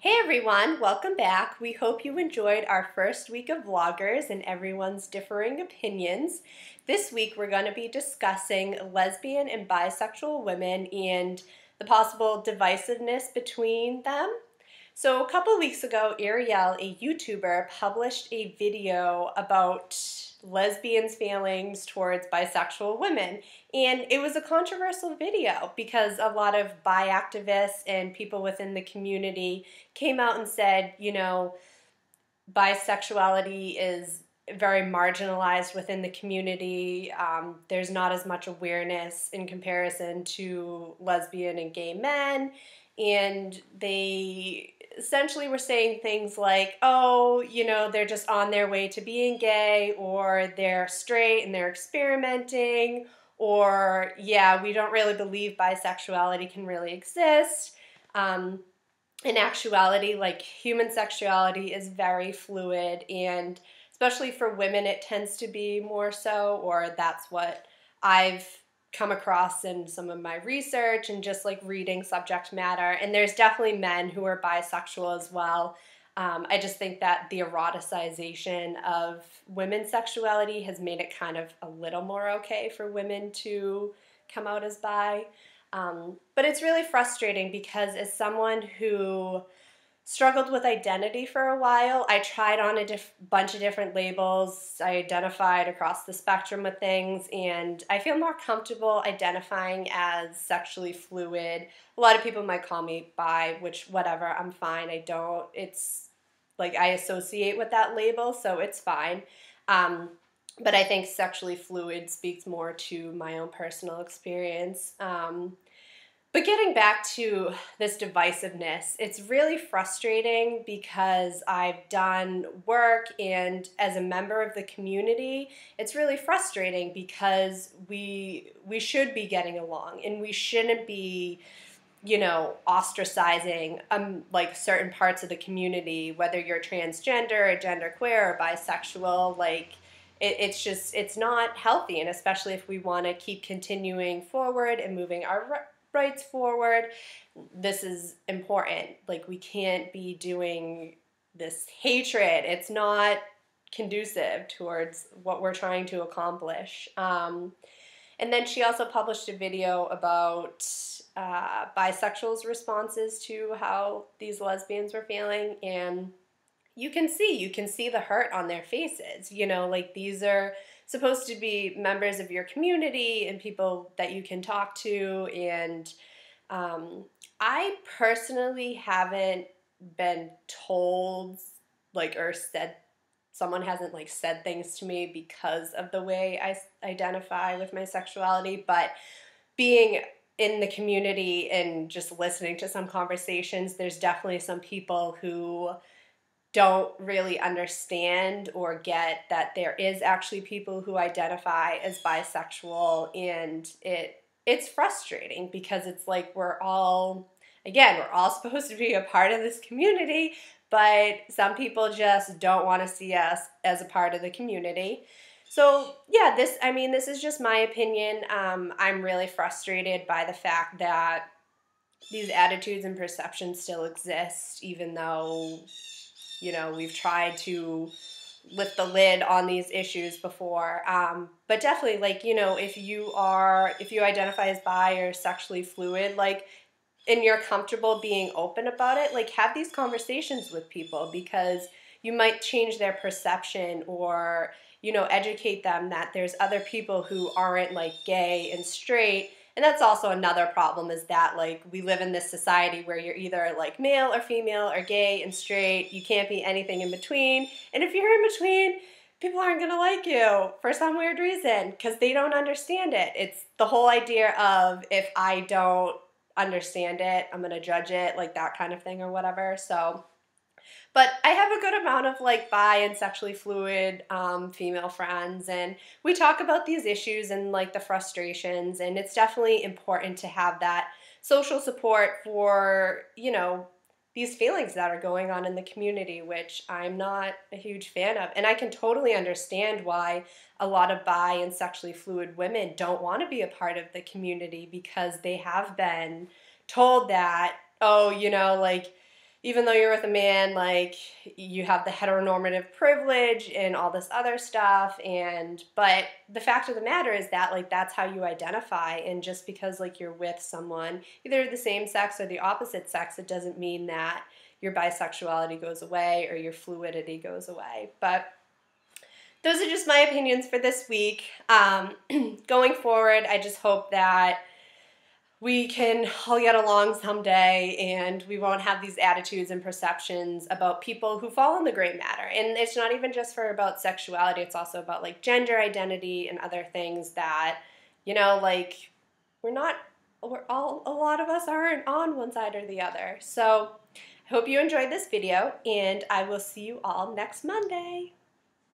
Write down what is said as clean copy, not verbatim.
Hey everyone, welcome back. We hope you enjoyed our first week of vloggers and everyone's differing opinions. This week we're going to be discussing lesbian and bisexual women and the possible divisiveness between them. So a couple weeks ago, Ariel, a YouTuber, published a video about lesbians' feelings towards bisexual women. And it was a controversial video because a lot of bi activists and people within the community came out and said, bisexuality is very marginalized within the community. There's not as much awareness in comparison to lesbian and gay men. And they essentially were saying things like, they're just on their way to being gay, or they're straight and they're experimenting, or, we don't really believe bisexuality can really exist. In actuality, human sexuality is very fluid, and especially for women, it tends to be more so, or that's what I've come across in some of my research and just reading subject matter. And there's definitely men who are bisexual as well. I just think that the eroticization of women's sexuality has made it kind of a little more okay for women to come out as bi. But it's really frustrating because as someone who struggled with identity for a while, I tried on a bunch of different labels. I identified across the spectrum with things, and I feel more comfortable identifying as sexually fluid. A lot of people might call me bi, which whatever, I'm fine. I don't. It's I associate with that label, so it's fine. But I think sexually fluid speaks more to my own personal experience. But getting back to this divisiveness, it's really frustrating because I've done work, and as a member of the community, it's really frustrating because we should be getting along, and we shouldn't be, ostracizing certain parts of the community, whether you're transgender or genderqueer or bisexual. It's not healthy, and especially if we want to keep continuing forward and moving our rights forward, this is important. We can't be doing this hatred. It's not conducive towards what we're trying to accomplish. And then she also published a video about bisexuals' responses to how these lesbians were feeling, and you can see the hurt on their faces. These are supposed to be members of your community and people that you can talk to, and I personally haven't been told or said, someone hasn't said things to me because of the way I identify with my sexuality, but being in the community and just listening to some conversations, there's definitely some people who don't really understand or get that there is actually people who identify as bisexual, and it's frustrating because it's we're all supposed to be a part of this community, but some people just don't want to see us as a part of the community. So this is just my opinion. I'm really frustrated by the fact that these attitudes and perceptions still exist, even though we've tried to lift the lid on these issues before. But definitely, if you identify as bi or sexually fluid, and you're comfortable being open about it, have these conversations with people, because you might change their perception, or, educate them that there's other people who aren't gay and straight. And that's also another problem, is that we live in this society where you're either male or female or gay and straight. You can't be anything in between. And if you're in between, people aren't going to like you for some weird reason because they don't understand it. It's the whole idea of, if I don't understand it, I'm going to judge it, that kind of thing or whatever. So, but I have a good amount of bi and sexually fluid female friends, and we talk about these issues and the frustrations, and it's definitely important to have that social support for, these feelings that are going on in the community, which I'm not a huge fan of. And I can totally understand why a lot of bi and sexually fluid women don't want to be a part of the community, because they have been told that, even though you're with a man, like, you have the heteronormative privilege and all this other stuff, but the fact of the matter is that, like, that's how you identify, and just because, like, you're with someone, either the same sex or the opposite sex, it doesn't mean that your bisexuality goes away or your fluidity goes away. But those are just my opinions for this week. Going forward, I just hope that we can all get along someday and we won't have these attitudes and perceptions about people who fall in the gray matter. And it's not even just for about sexuality, it's also about like gender identity and other things that, you know, like a lot of us aren't on one side or the other. So I hope you enjoyed this video, and I will see you all next Monday.